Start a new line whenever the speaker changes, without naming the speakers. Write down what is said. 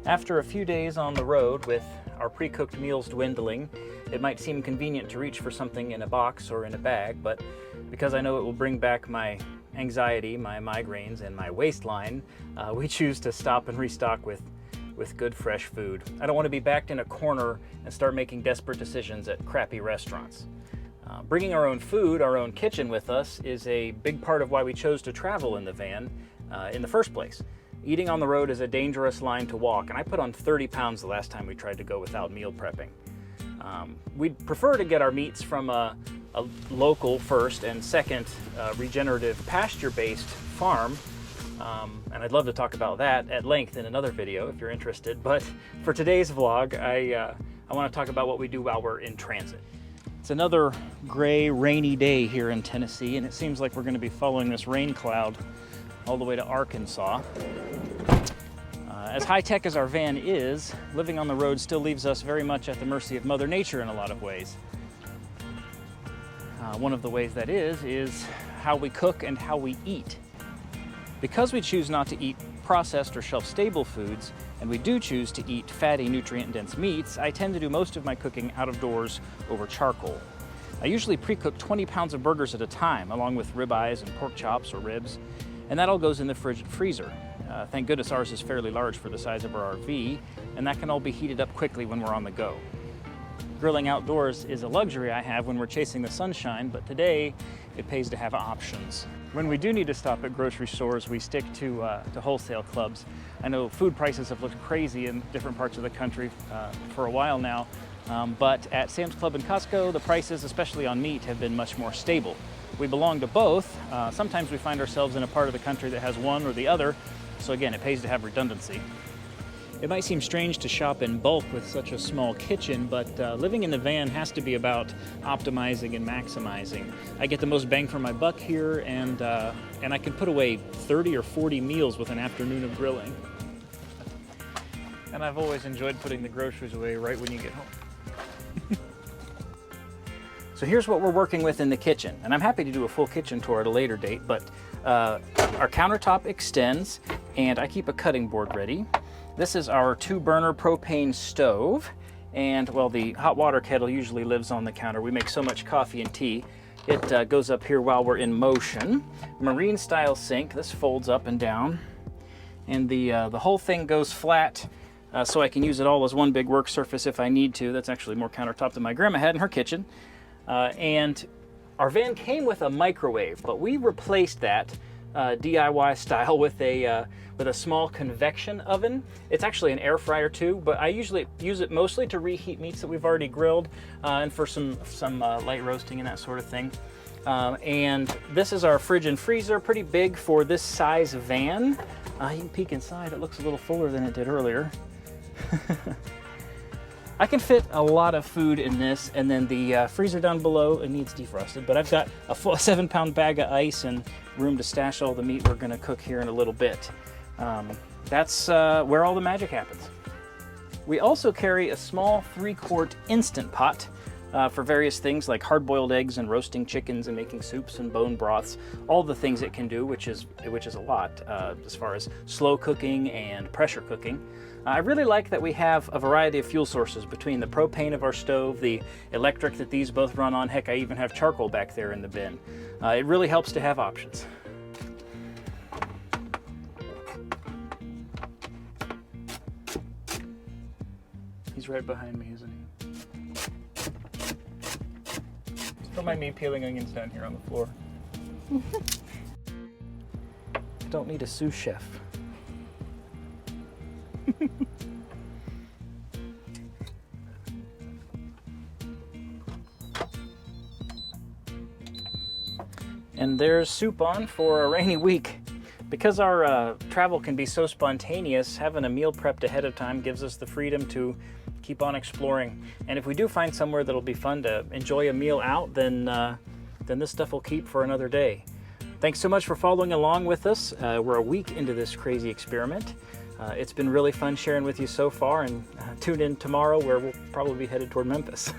After a few days on the road with our pre-cooked meals dwindling, it might seem convenient to reach for something in a box or in a bag, but because I know it will bring back my anxiety, my migraines, and my waistline, we choose to stop and restock with good fresh food. I don't want to be backed in a corner and start making desperate decisions at crappy restaurants. Bringing our own food, our own kitchen with us is a big part of why we chose to travel in the van in the first place. Eating on the road is a dangerous line to walk, and I put on 30 pounds the last time we tried to go without meal prepping. We'd prefer to get our meats from a local first and second regenerative pasture-based farm, and I'd love to talk about that at length in another video if you're interested, but for today's vlog I want to talk about what we do while we're in transit. It's another gray, rainy day here in Tennessee, and it seems like we're going to be following this rain cloud all the way to Arkansas. As high-tech as our van is, living on the road still leaves us very much at the mercy of Mother Nature in a lot of ways. One of the ways that is how we cook and how we eat. Because we choose not to eat processed or shelf-stable foods, and we do choose to eat fatty, nutrient-dense meats, I tend to do most of my cooking out of doors over charcoal. I usually pre-cook 20 pounds of burgers at a time, along with ribeyes and pork chops or ribs, and that all goes in the freezer. Thank goodness ours is fairly large for the size of our RV, and that can all be heated up quickly when we're on the go. Grilling outdoors is a luxury I have when we're chasing the sunshine, but today it pays to have options. When we do need to stop at grocery stores, we stick to wholesale clubs. I know food prices have looked crazy in different parts of the country for a while now, but at Sam's Club and Costco, the prices, especially on meat, have been much more stable. We belong to both. Sometimes we find ourselves in a part of the country that has one or the other, so again, it pays to have redundancy. It might seem strange to shop in bulk with such a small kitchen, but living in the van has to be about optimizing and maximizing. I get the most bang for my buck here, and I can put away 30 or 40 meals with an afternoon of grilling. And I've always enjoyed putting the groceries away right when you get home. So here's what we're working with in the kitchen, and I'm happy to do a full kitchen tour at a later date, but our countertop extends, and I keep a cutting board ready. This is our 2-burner propane stove, and well, the hot water kettle usually lives on the counter. We make so much coffee and tea. It goes up here while we're in motion. Marine style sink, this folds up and down, and the whole thing goes flat so I can use it all as one big work surface if I need to. That's actually more countertop than my grandma had in her kitchen. And our van came with a microwave, but we replaced that DIY style with a small convection oven. It's actually an air fryer too, but I usually use it mostly to reheat meats that we've already grilled and for some light roasting and that sort of thing. And this is our fridge and freezer, pretty big for this size van. You can peek inside, it looks a little fuller than it did earlier. I can fit a lot of food in this, and then the freezer down below, it needs defrosted, but I've got a 7-pound bag of ice and room to stash all the meat we're gonna cook here in a little bit. That's where all the magic happens. We also carry a small 3-quart Instant Pot for various things like hard-boiled eggs and roasting chickens and making soups and bone broths, all the things it can do, which is a lot as far as slow cooking and pressure cooking. I really like that we have a variety of fuel sources between the propane of our stove, the electric that these both run on. Heck, I even have charcoal back there in the bin. It really helps to have options. He's right behind me, isn't he? Don't mind me peeling onions down here on the floor. Don't need a sous chef. And there's soup on for a rainy week. Because our travel can be so spontaneous, having a meal prepped ahead of time gives us the freedom to keep on exploring. And if we do find somewhere that'll be fun to enjoy a meal out, then this stuff will keep for another day. Thanks so much for following along with us. We're a week into this crazy experiment. It's been really fun sharing with you so far, and tune in tomorrow where we'll probably be headed toward Memphis.